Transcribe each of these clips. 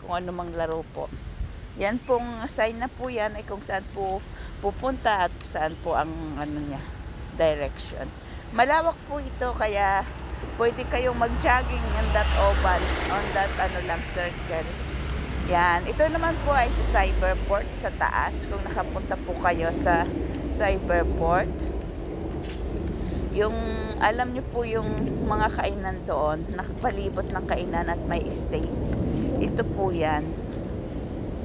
kung ano mang laro po. Yan pong sign na po yan ay kung saan po pupunta at saan po ang ano niya, direction. Malawak po ito kaya pwede kayong mag-jogging on that oval, on that circle. Yan. Ito naman po ay sa Cyberport sa taas. Kung nakapunta po kayo sa Cyberport, yung alam nyo po yung mga kainan doon, nakapalibot ng kainan at may states. Ito po yan.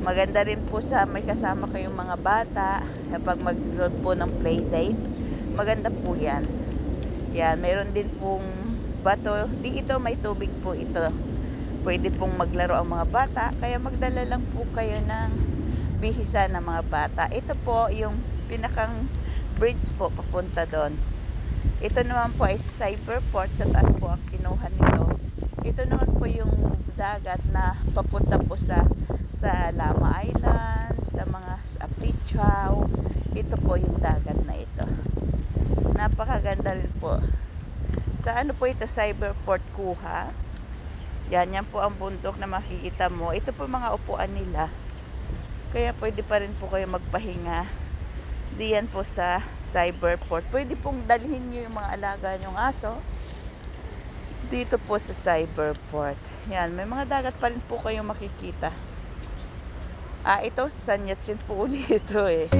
Maganda rin po sa may kasama kayong mga bata kapag mag-road po ng playdate. Maganda po yan. Yan, mayroon din pong bato. Ito may tubig po ito. Pwede pong maglaro ang mga bata. Kaya magdala lang po kayo ng bihisa ng mga bata. Ito po yung pinakang bridge po papunta doon. Ito naman po ay Cyberport, sa taas po ang kinuha nito. Ito naman po yung dagat na papunta po sa Lama Island, sa Aplichao. Ito po yung dagat na ito. Napakaganda rin po. Sa ano po ito, Cyberport Kuha. Yan po ang bundok na makikita mo. Ito po mga upuan nila. Kaya pwede pa rin po kayo magpahinga. Diyan po sa Cyberport. Pwede pong dalhin nyo yung mga alaga nyong aso dito po sa Cyberport. Yan, may mga dagat pa rin po kayong makikita. Ito sa San Yatsen po ulit ito eh.